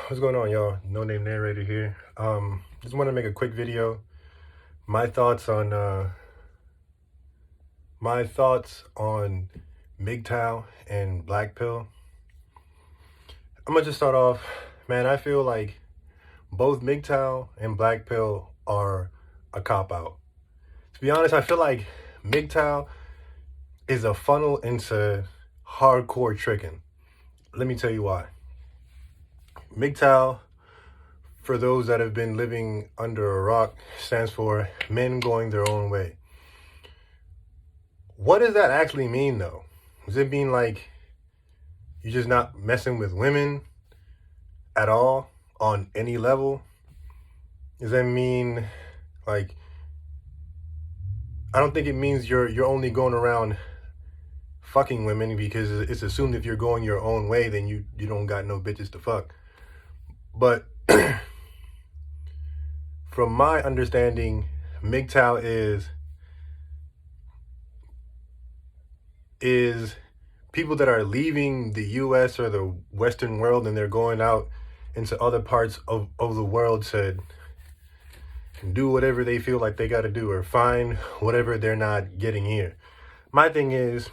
What's going on, y'all? No name narrator here. Just want to make a quick video. My thoughts on MGTOW and Black Pill. I'm gonna just start off, man. I feel like both MGTOW and Black Pill are a cop out. To be honest, I feel like MGTOW is a funnel into hardcore tricking. Let me tell you why. MGTOW, for those that have been living under a rock, stands for men going their own way. What does that actually mean, though? Does it mean like you're just not messing with women at all on any level? Does that mean like, I don't think it means you're only going around fucking women, because it's assumed if you're going your own way, then you don't got no bitches to fuck. But from my understanding, MGTOW is people that are leaving the US or the Western world, and they're going out into other parts of the world to do whatever they feel like they got to do, or find whatever they're not getting here. My thing is,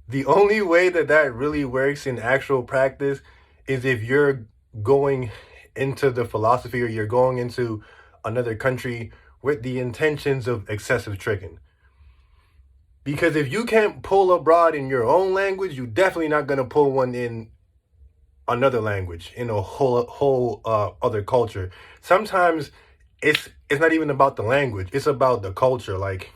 the only way that really works in actual practice is if you're going into the philosophy, or you're going into another country with the intentions of excessive tricking. Because if you can't pull abroad in your own language, you're definitely not going to pull one in another language, in a whole other culture. Sometimes it's not even about the language, it's about the culture. Like,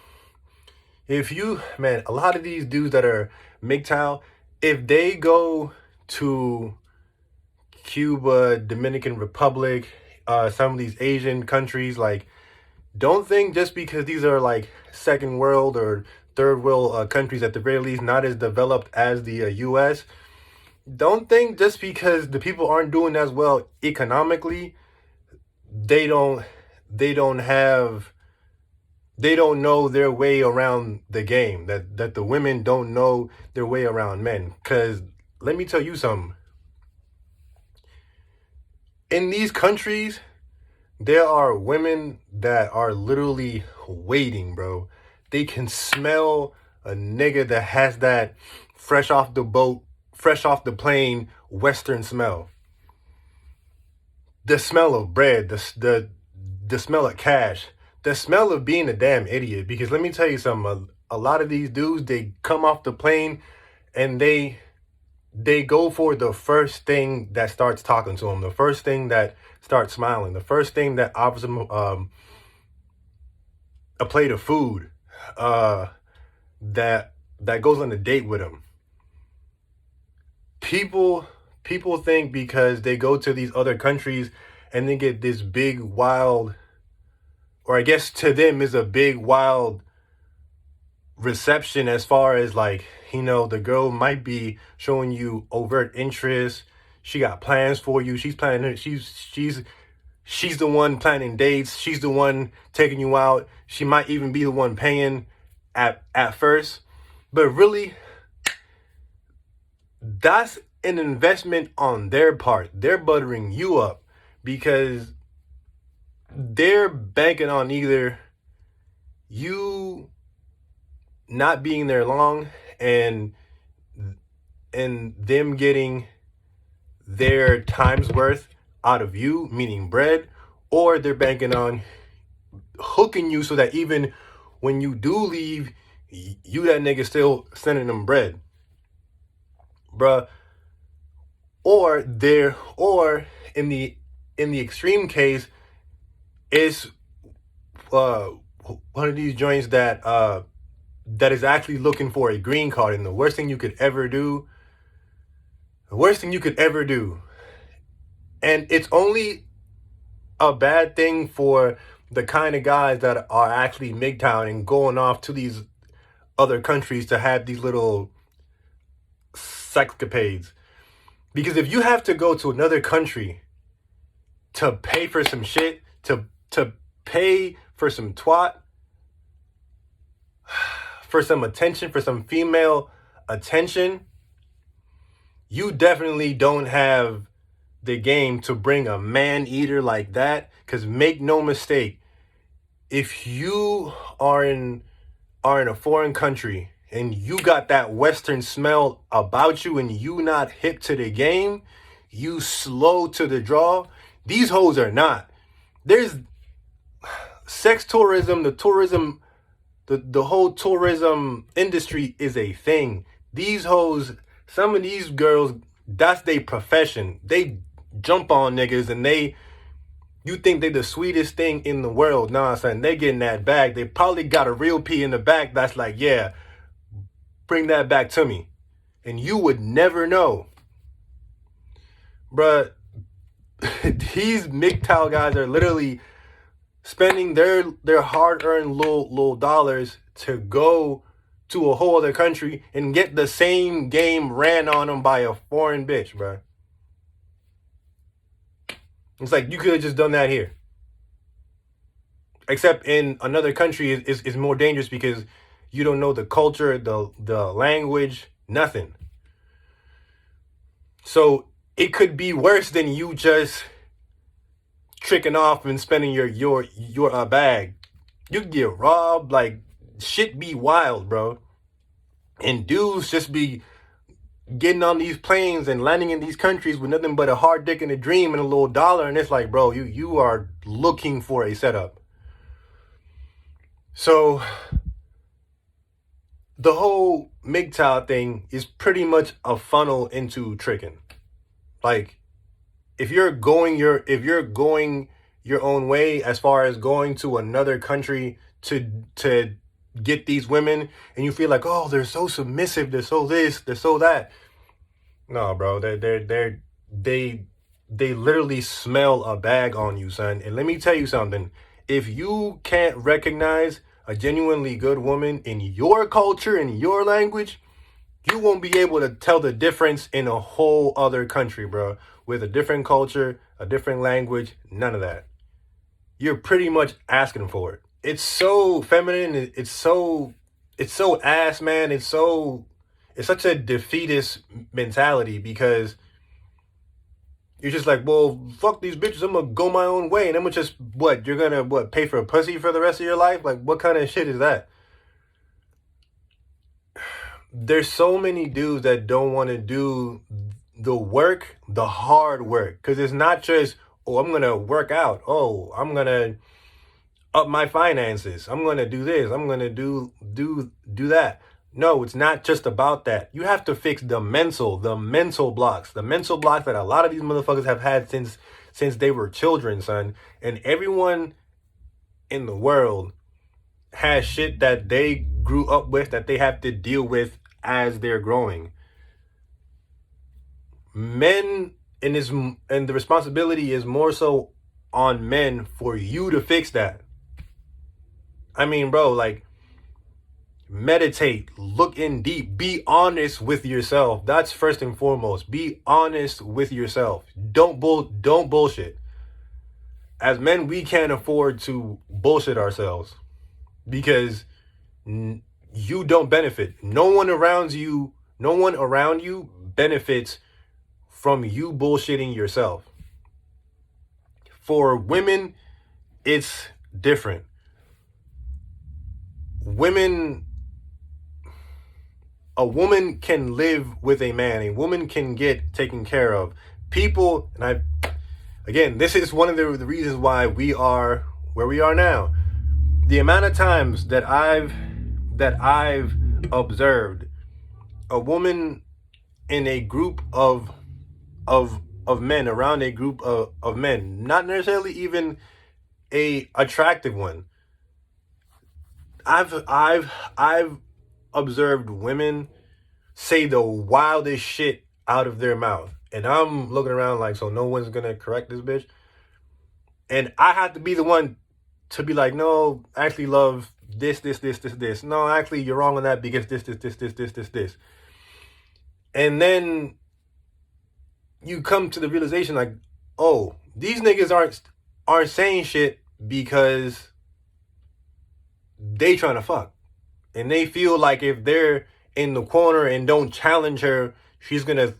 if you, man, a lot of these dudes that are MGTOW, if they go to Cuba, Dominican Republic, some of these Asian countries, like, don't think just because these are like second world or third world countries, at the very least not as developed as the US, don't think just because the people aren't doing as well economically, they don't know their way around the game, that the women don't know their way around men. Because let me tell you something. In these countries, there are women that are literally waiting, bro. They can smell a nigga that has that fresh off the boat, fresh off the plane Western smell. The smell of bread, the smell of cash, the smell of being a damn idiot. Because let me tell you something, a lot of these dudes, they come off the plane and they go for the first thing that starts talking to them, the first thing that starts smiling, the first thing that offers them a plate of food, that goes on a date with them. People think because they go to these other countries and they get this big wild, or I guess to them is a big wild reception, as far as like, the girl might be showing you overt interest. She got plans for you. She's planning. She's the one planning dates. She's the one taking you out. She might even be the one paying at first. But really, that's an investment on their part. They're buttering you up because they're banking on either you not being there long and them getting their time's worth out of you, meaning bread, or they're banking on hooking you so that even when you do leave, you that nigga still sending them bread, bruh. Or in the extreme case, it's one of these joints that is actually looking for a green card. And the worst thing you could ever do, and it's only a bad thing for the kind of guys that are actually MGTOW and going off to these other countries to have these little sexcapades. Because if you have to go to another country to pay for some shit, to pay for some twat, for some attention, for some female attention, you definitely don't have the game to bring a man eater like that. Because make no mistake, if you are in a foreign country and you got that Western smell about you and you not hip to the game, you slow to the draw. These hoes are not. There's sex tourism, the whole tourism industry is a thing. These hoes, some of these girls, that's their profession. They jump on niggas and you think they the sweetest thing in the world. Nah, son, they getting that bag. They probably got a real P in the back that's like, yeah, bring that back to me. And you would never know. Bruh, these MGTOW guys are literally spending their hard-earned little dollars to go to a whole other country and get the same game ran on them by a foreign bitch, bruh. It's like you could have just done that here. Except in another country is more dangerous because you don't know the culture, the language, nothing. So it could be worse than you just tricking off and spending your bag. You get robbed, like shit be wild, bro. And dudes just be getting on these planes and landing in these countries with nothing but a hard dick and a dream and a little dollar, and it's like, bro, you are looking for a setup. So the whole MGTOW thing is pretty much a funnel into tricking. Like, if you're going your own way as far as going to another country to get these women, and you feel like, oh, they're so submissive, they're so this, they're so that. No, bro, they literally smell a bag on you, son. And let me tell you something. If you can't recognize a genuinely good woman in your culture, in your language, you won't be able to tell the difference in a whole other country, bro. With a different culture, a different language, none of that. You're pretty much asking for it. It's so feminine. It's so ass, man. It's such a defeatist mentality because you're just like, well, fuck these bitches. I'm gonna go my own way, and I'm gonna just you're gonna pay for a pussy for the rest of your life? Like, what kind of shit is that? There's so many dudes that don't want to do the work, the hard work, because it's not just, oh, I'm gonna work out. Oh, I'm gonna up my finances. I'm gonna do this. I'm gonna do that. No, it's not just about that. You have to fix the mental blocks that a lot of these motherfuckers have had since they were children, son. And everyone in the world has shit that they grew up with that they have to deal with as they're growing. Men, and the responsibility is more so on men for you to fix that. I mean, bro, like, meditate, look in deep, be honest with yourself. That's first and foremost. Be honest with yourself. Don't bullshit. As men, we can't afford to bullshit ourselves because you don't benefit. No one around you benefits from you bullshitting yourself. For women, it's different. A woman can live with a man. A woman can get taken care of. People, and again, this is one of the reasons why we are where we are now. The amount of times that I've observed a woman in a group of men, around a group of men, not necessarily even a attractive one. I've observed women say the wildest shit out of their mouth. And I'm looking around like, so no one's gonna correct this bitch? And I have to be the one to be like, no, actually, love, this. No, actually, you're wrong on that because this. And then you come to the realization like, oh, these niggas aren't saying shit because they trying to fuck. And they feel like if they're in the corner and don't challenge her, she's gonna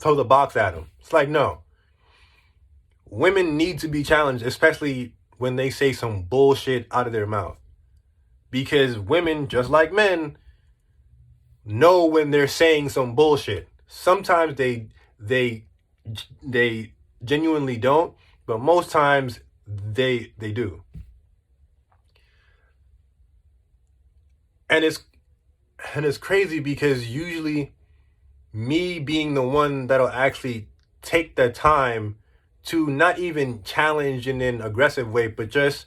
throw the box at them. It's like, no. Women need to be challenged, especially when they say some bullshit out of their mouth. Because women, just like men, know when they're saying some bullshit. Sometimes they genuinely don't, but most times they do. And it's crazy because usually me being the one that'll actually take the time to not even challenge in an aggressive way, but just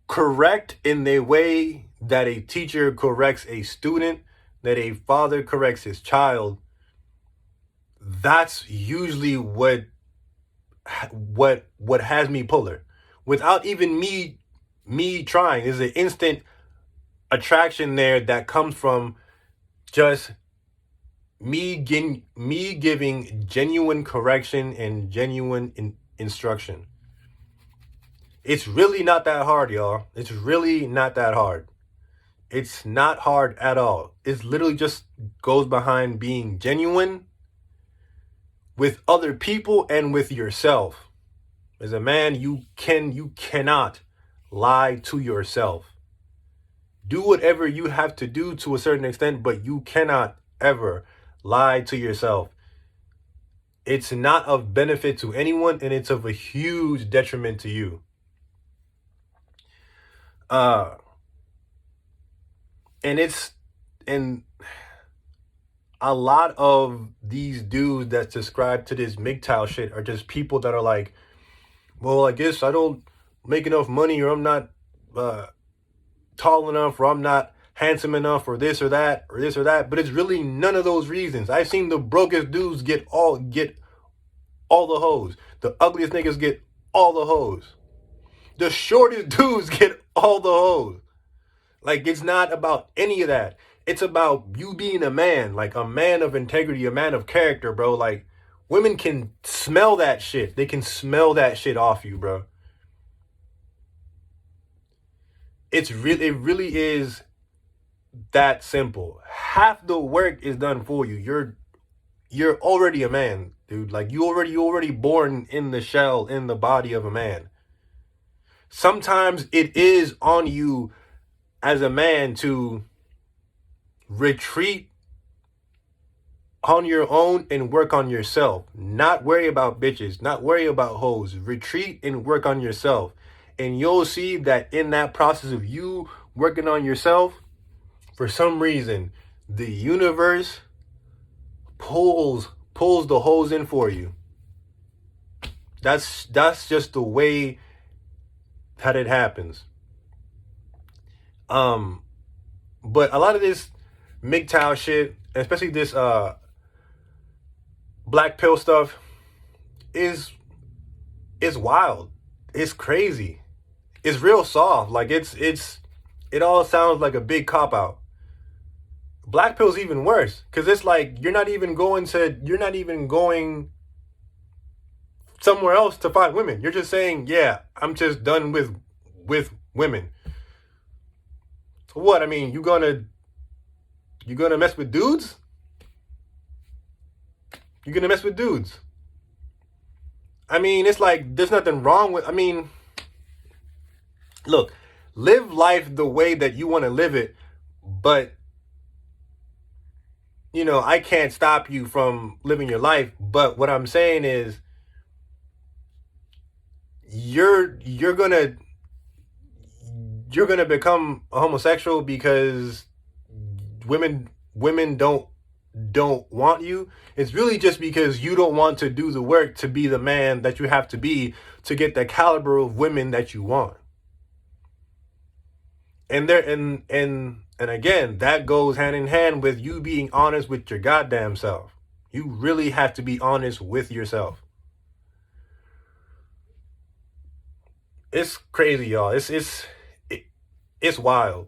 correct in the way that a teacher corrects a student, that a father corrects his child. That's usually what has me pull her, without even me trying. There's an instant attraction there that comes from just me giving genuine correction and genuine instruction. It's really not that hard, y'all. It's really not that hard. It's not hard at all. It's literally just goes behind being genuine with other people and with yourself. As a man, you cannot lie to yourself. Do whatever you have to do to a certain extent, but you cannot ever lie to yourself. It's not of benefit to anyone, and it's of a huge detriment to you. And a lot of these dudes that subscribe to this MGTOW shit are just people that are like, well, I guess I don't make enough money, or I'm not tall enough, or I'm not handsome enough, or this or that, or this or that. But it's really none of those reasons. I've seen the brokest dudes get all the hoes. The ugliest niggas get all the hoes. The shortest dudes get all the hoes. Like, it's not about any of that. It's about you being a man, like a man of integrity, a man of character, bro. Like, women can smell that shit. They can smell that shit off you, bro. It really is that simple. Half the work is done for you. You're already a man, dude. Like, you already born in the shell, in the body of a man. Sometimes it is on you as a man to retreat on your own and work on yourself. Not worry about bitches, not worry about hoes. Retreat and work on yourself. And you'll see that in that process of you working on yourself, for some reason, the universe pulls the hoes in for you. That's just the way that it happens. But a lot of this MGTOW shit, especially this black pill stuff, is wild. It's crazy. It's real soft. Like, it all sounds like a big cop out. Black pill's even worse, because it's like you're not even going somewhere else to find women. You're just saying, yeah, I'm just done with women. So what? I mean, you gonna mess with dudes? You're gonna mess with dudes. I mean, it's like there's nothing wrong with. I mean, look, live life the way that you want to live it, but you know, I can't stop you from living your life. But what I'm saying is, you're gonna become a homosexual because women don't want you. It's really just because you don't want to do the work to be the man that you have to be to get the caliber of women that you want. And again, that goes hand in hand with you being honest with your goddamn self. You really have to be honest with yourself. It's crazy, y'all. It's wild.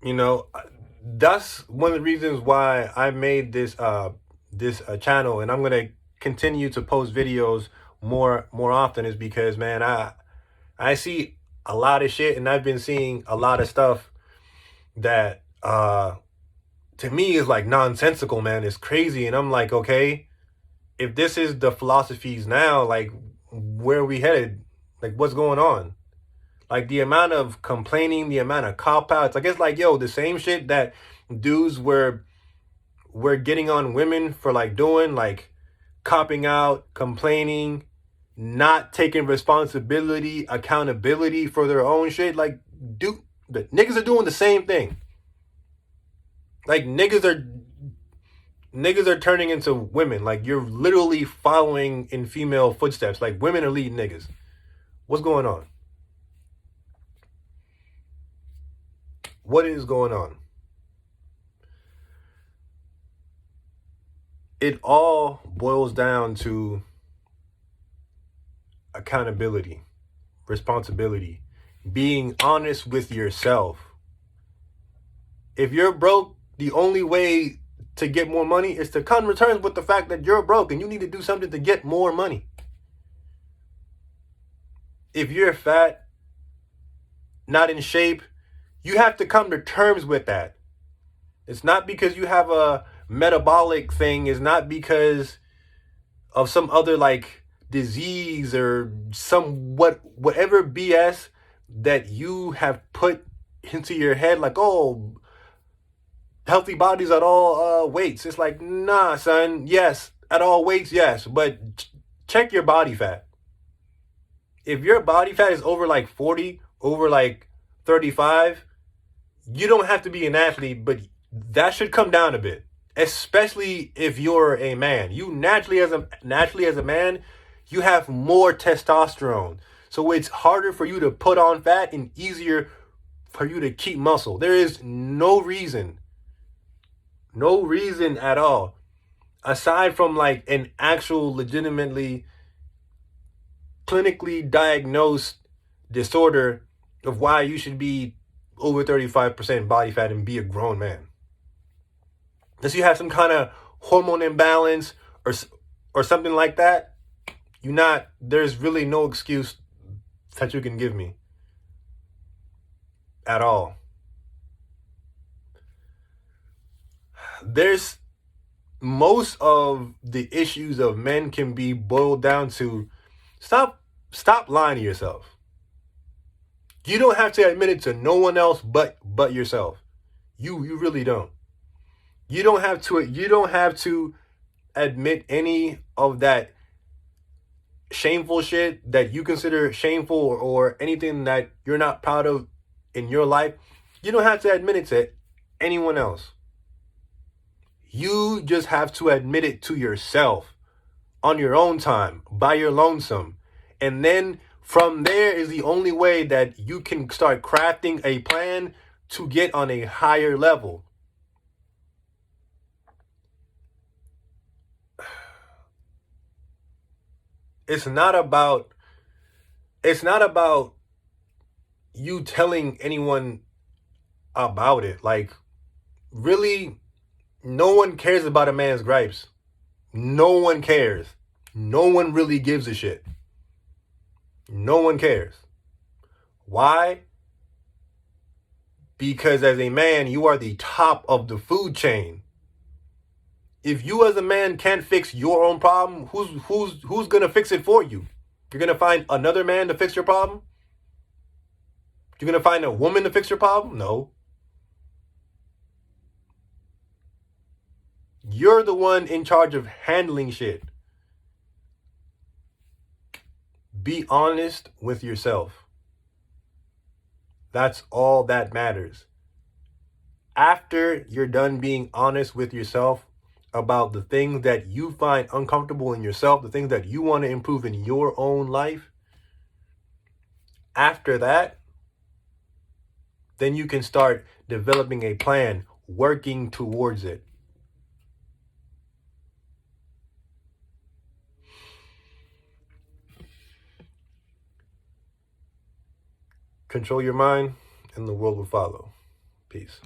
You know, that's one of the reasons why I made this channel, and I'm gonna continue to post videos more often, is because, man, I see a lot of shit, and I've been seeing a lot of stuff that uh to me is like nonsensical, man. It's crazy. And I'm like, okay, if this is the philosophies now, like where are we headed? Like what's going on? Like the amount of complaining, the amount of cop outs. Like it's like, yo, the same shit that dudes were getting on women for like doing, like copping out, complaining, not taking responsibility, accountability for their own shit. Like, dude, the niggas are doing the same thing. Like niggas are turning into women. Like you're literally following in female footsteps. Like women are leading niggas. What's going on? What is going on? It all boils down to accountability, responsibility, being honest with yourself. If you're broke, the only way to get more money is to come to terms with the fact that you're broke and you need to do something to get more money. If you're fat, not in shape, you have to come to terms with that. It's not because you have a metabolic thing, it's not because of some other like disease or whatever BS that you have put into your head, like, oh, healthy bodies at all weights. It's like, nah, son. Yes, at all weights, yes, but check your body fat. If your body fat is over like 40, over like 35, you don't have to be an athlete, but that should come down a bit. Especially if you're a man. You naturally as a man, you have more testosterone. So it's harder for you to put on fat and easier for you to keep muscle. There is no reason at all, aside from like an actual legitimately clinically diagnosed disorder, of why you should be over 35% body fat and be a grown man. Unless you have some kind of hormone imbalance or something like that, there's really no excuse that you can give me at all. There's most of the issues of men can be boiled down to stop lying to yourself. You don't have to admit it to no one else but yourself. You really don't. You don't have to admit any of that shameful shit that you consider shameful, or anything that you're not proud of in your life. You don't have to admit it to anyone else. You just have to admit it to yourself on your own time, by your lonesome. And then from there is the only way that you can start crafting a plan to get on a higher level. It's not about you telling anyone about it. Like, really, no one cares about a man's gripes. No one cares. No one really gives a shit. No one cares. Why? Because as a man, you are the top of the food chain. If you as a man can't fix your own problem, who's gonna fix it for you? You're gonna find another man to fix your problem? You're gonna find a woman to fix your problem? No. You're the one in charge of handling shit. Be honest with yourself. That's all that matters. After you're done being honest with yourself about the things that you find uncomfortable in yourself, the things that you want to improve in your own life, after that, then you can start developing a plan, working towards it. Control your mind, and the world will follow. Peace.